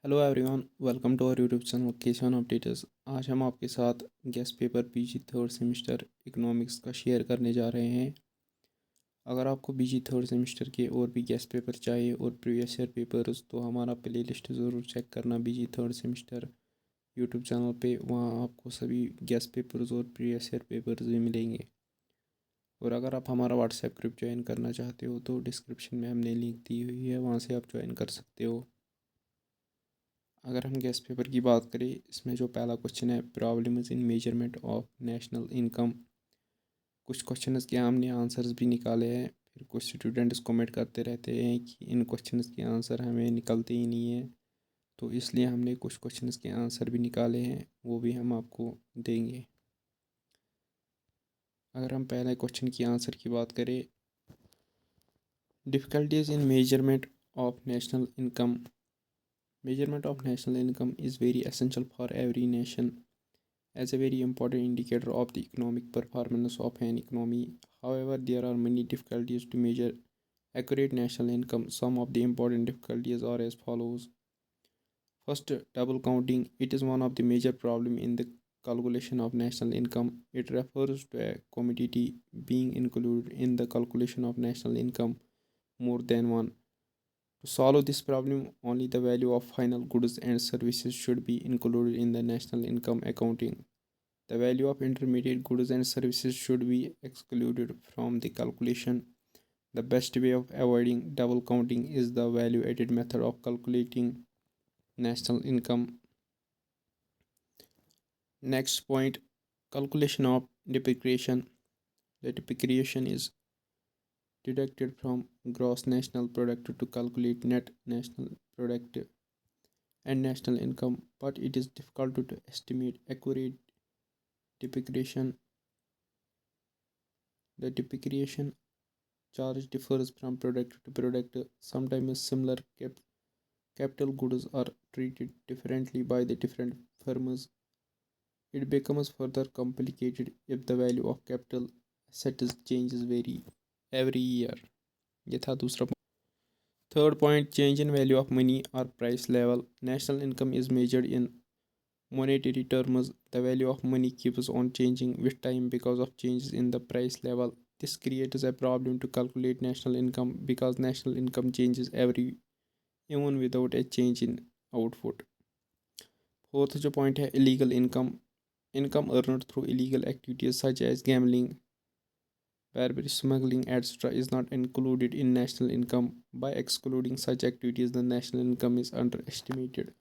Hello everyone, welcome to our YouTube channel केशन updates. आज हम आपके साथ guest paper PG third semester economics का शेयर करने जा रहे हैं। अगर आपको पीजी थर्ड सेमेस्टर के और भी गेस्ट पेपर चाहिए और प्रीवियस ईयर पेपर्स, तो हमारा प्लेलिस्ट ज़रूर चेक करना PG third semester YouTube channel पे। वहाँ आपको सभी गेस्ट पेपर्स और प्रीवियस ईयर पेपर्स भी मिलेंगे। और अगर आप हमारा व्हाट्सएप ग्रुप ज्वाइन करना चाहते हो तो डिस्क्रिप्शन में हमने लिंक दी हुई है, वहाँ से आप ज्वाइन कर सकते हो। अगर हम गेस्ट पेपर की बात करें, इसमें जो पहला क्वेश्चन है, problems in measurement of national income. कुछ क्वेश्चंस के हमने आंसर्स भी निकाले हैं। फिर कुछ स्टूडेंट्स कमेंट करते रहते हैं कि इन क्वेश्चंस के आंसर हमें निकलते ही नहीं है, तो इसलिए हमने कुछ क्वेश्चंस के आंसर भी निकाले हैं, वो भी हम आपको देंगे। अगर हम पहले क्वेश्चन की आंसर की बात करें, difficulties in measurement of national income. Measurement of national income is very essential for every nation as a very important indicator of the economic performance of an economy. However, there are many difficulties to measure accurate national income. Some of the important difficulties are as follows. First, double counting. It is one of the major problems in the calculation of national income. It refers to a commodity being included in the calculation of national income more than one. To solve this problem, only the value of final goods and services should be included in the national income accounting. The value of intermediate goods and services should be excluded from the calculation. The best way of avoiding double counting is the value added method of calculating national income. Next point, calculation of depreciation. The depreciation is deducted from gross national product to calculate net national product and national income, but it is difficult to estimate accurate depreciation. The depreciation charge differs from product to product. Sometimes similar capital goods are treated differently by the different firms. It becomes further complicated if the value of capital assets changes vary every year. ये था दूसरा point. Third point, change in value of money or price level. National income is measured in monetary terms. The value of money keeps on changing with time because of changes in the price level. This creates a problem to calculate national income because national income changes every even without a change in output. Fourth जो point है, illegal income. Income earned through illegal activities such as gambling, bribery, smuggling, etc. is not included in national income. By excluding such activities, the national income is underestimated.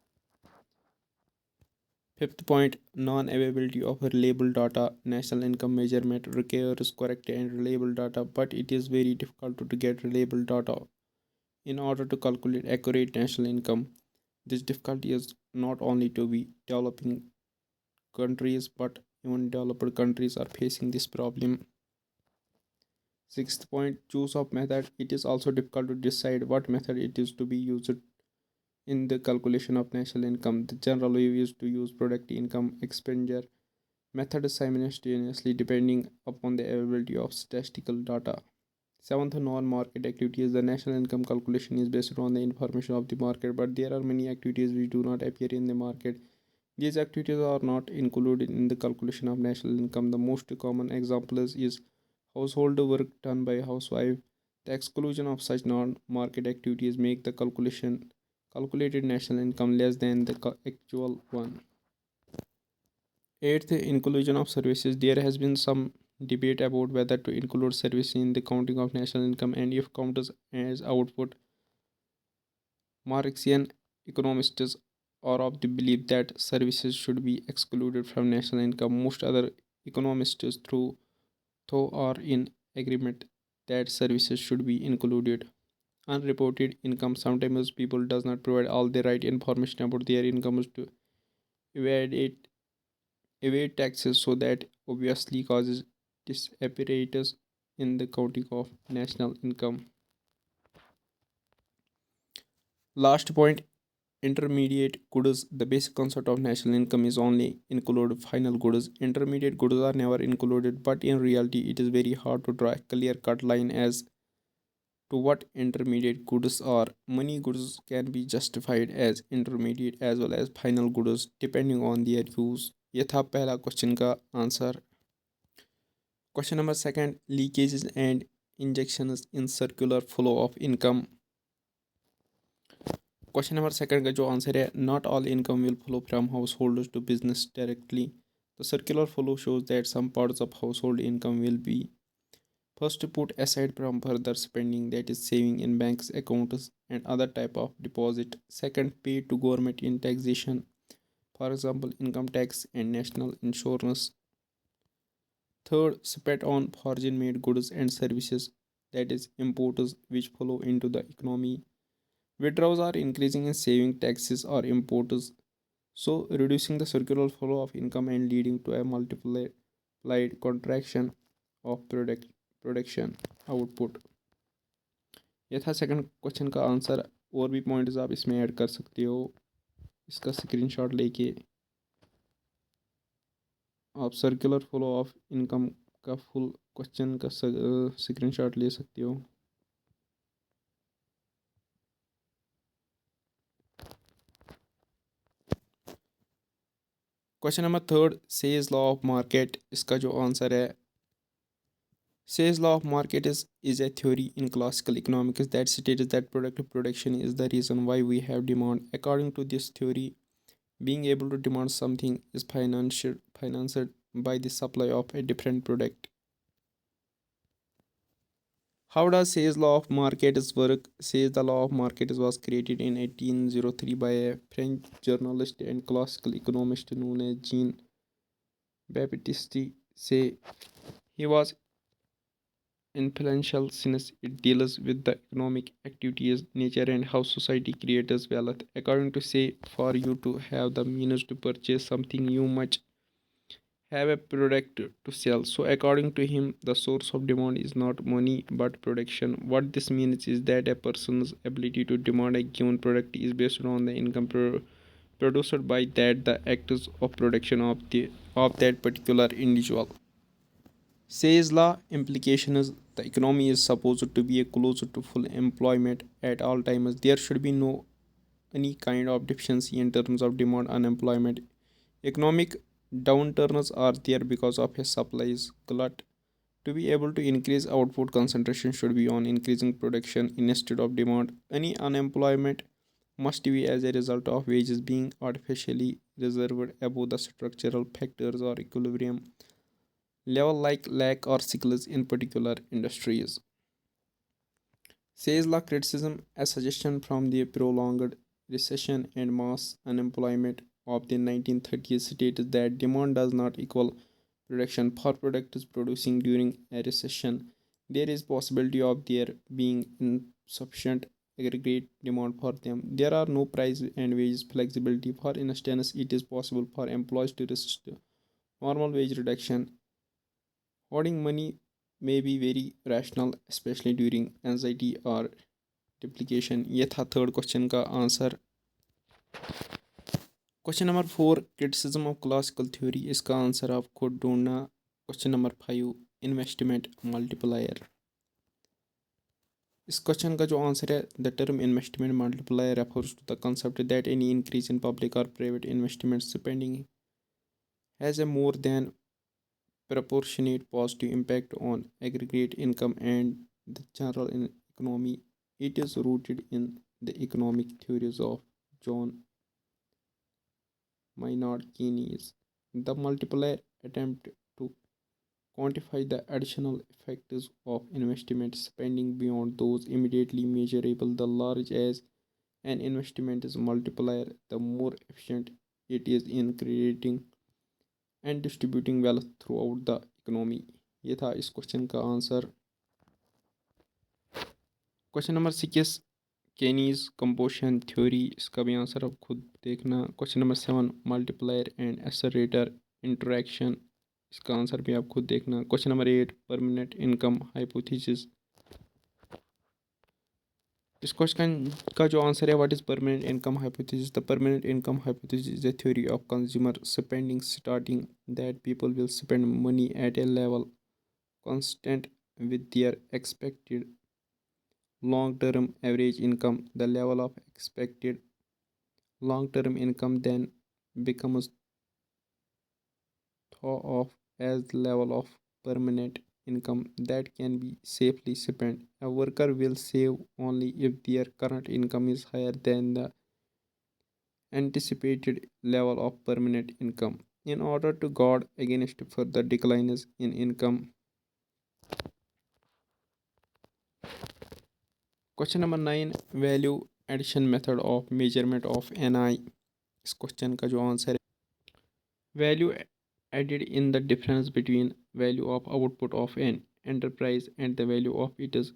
Fifth point, non-availability of reliable data. National income measurement requires correct and reliable data, but it is very difficult to get reliable data in order to calculate accurate national income. This difficulty is not only to be developing countries, but even developed countries are facing this problem. Sixth point, choose of method. It is also difficult to decide what method it is to be used in the calculation of national income. The general way is to use product income expenditure method simultaneously depending upon the availability of statistical data. Seventh, non-market activities. The national income calculation is based on the information of the market, but there are many activities which do not appear in the market. These activities are not included in the calculation of national income. The most common example is household work done by housewife. The exclusion of such non-market activities make the calculated national income less than the actual one. Eighth, inclusion of services. There has been some debate about whether to include services in the counting of national income and if counted as output. Marxian economists are of the belief that services should be excluded from national income. Most other economists, though are in agreement that services should be included. Unreported income. Sometimes people does not provide all the right information about their incomes to evade it evade taxes, so that obviously causes disparities in the counting of national income. Last point, intermediate goods. The basic concept of national income is only include final goods. Intermediate goods are never included, but in reality it is very hard to draw a clear cut line as to what intermediate goods or money goods can be justified as intermediate as well as final goods depending on their use. ये था पहला question का answer. Question number second, leakages and injections in circular flow of income. Question number second का जो answer है, not all income will flow from householders to business directly. The circular flow shows that some parts of household income will be first put aside from further spending, that is saving in banks accounts and other type of deposit. Second, paid to government in taxation, for example income tax and national insurance. Third, spent on foreign made goods and services, that is imports which flow into the economy. Withdrawals are increasing in saving taxes or imports, so reducing the circular flow of income and leading to a multiplied contraction of production output. ये था second question का answer. और भी points आप इसमें add कर सकते हो. इसका स्क्रीनशॉट लेके आप सर्कुलर फ्लो ऑफ इनकम का फुल क्वेश्चन का स्क्रीनशॉट ले सकते हो. Question number third, says law of market. इसका जो आंसर है, Say's law of market is a theory in classical economics that states that productive production is the reason why we have demand. According to this theory, being able to demand something is financed by the supply of a different product. How does Say's law of markets work? Say's the law of markets was created in 1803 by a French journalist and classical economist known as Jean Baptiste Say. He was influential since it deals with the economic activities, nature, and how society creates wealth. According to Say, for you to have the means to purchase something, you must have a product to sell. So, according to him, the source of demand is not money but production. What this means is that a person's ability to demand a given product is based on the income produced by the acts of production of that particular individual. Says law implication is the economy is supposed to be a closer to full employment at all times. There should be no any kind of deficiency in terms of demand unemployment. Economic downturns are there because of a supplies glut. To be able to increase output, concentration should be on increasing production instead of demand. Any unemployment must be as a result of wages being artificially reserved above the structural factors or equilibrium level like lack or skills in particular industries. Says law criticism, a suggestion from the prolonged recession and mass unemployment of the 1930s stated that demand does not equal production. For products producing during a recession, there is possibility of there being insufficient aggregate demand for them. There are no price and wage flexibility. For instance, it is possible for employees to resist normal wage reduction. Hoarding money may be very rational, especially during anxiety or deprecation. ये था third question का answer. Question number four, criticism of classical theory. इसका answer आपको ढूंढना. Question number five, investment multiplier. इस question का जो answer है, the term investment multiplier refers to the concept that any increase in public और private investment spending has a more than proportionate positive impact on aggregate income and the general economy. It is rooted in the economic theories of John Maynard Keynes. The multiplier attempt to quantify the additional effects of investment spending beyond those immediately measurable. The larger as an investment is multiplier, the more efficient it is in creating and distributing wealth throughout the economy. ये था इस question का answer. Question number six, Keynes composition theory. इसका भी answer आप खुद देखना. Question number seven, multiplier and accelerator interaction. इसका आंसर भी आप खुद देखना. Question number eight, permanent income hypothesis. इस क्वेश्चन का जो आंसर है, what is permanent income hypothesis? The permanent income hypothesis is a theory of consumer spending starting that people will spend money at a level constant with their expected long term average income, the level of expected long term income, then becomes thought of as the level of permanent income that can be safely spent. A worker will save only if their current income is higher than the anticipated level of permanent income. In order to guard against further declines in income, question number 9, value addition method of measurement of NI. इस question का जो answer है, value added in the difference between value of output of an enterprise and the value of its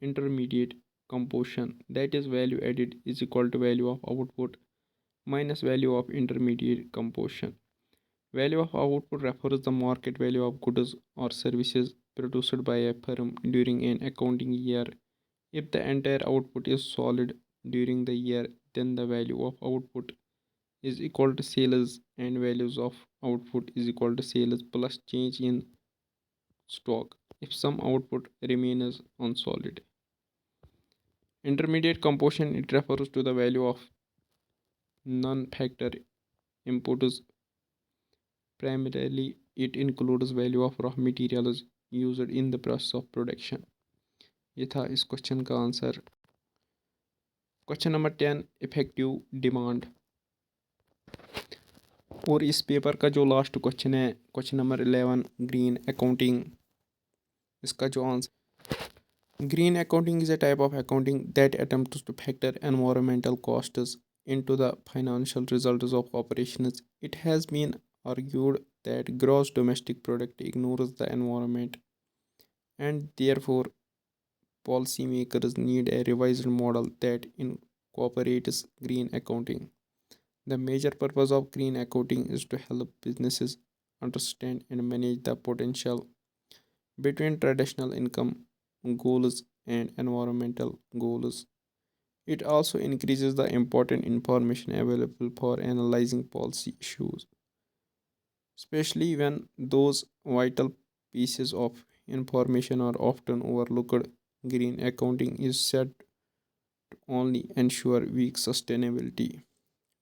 intermediate composition, that is value added is equal to value of output minus value of intermediate composition. Value of output refers the market value of goods or services produced by a firm during an accounting year. If the entire output is sold during the year, then the value of output is equal to sales, and values of output is equal to sales plus change in stock if some output remains unsold. Intermediate composition, it refers to the value of non-factor inputs. Primarily, it includes value of raw materials used in the process of production. ये था इस question का answer. Question number 10, effective demand. और इस paper का जो last question है, question number 11, green accounting. इसका जो answer, green accounting is a type of accounting that attempts to factor environmental costs into the financial results of operations. It has been argued that gross domestic product ignores the environment, and therefore policymakers need a revised model that incorporates green accounting. The major purpose of green accounting is to help businesses understand and manage the potential between traditional income goals and environmental goals. It also increases the important information available for analyzing policy issues, especially when those vital pieces of information are often overlooked. Green accounting is set to only ensure weak sustainability,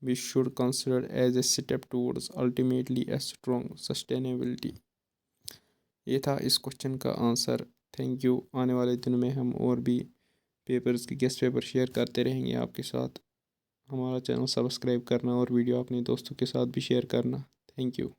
which should consider as a step towards ultimately a strong sustainability. ये था इस question का answer. Thank you. आने वाले दिनों में हम और भी पेपर्स के गेस्ट पेपर शेयर करते रहेंगे आपके साथ. हमारा चैनल सब्सक्राइब करना और वीडियो अपने दोस्तों के साथ भी शेयर करना. Thank you.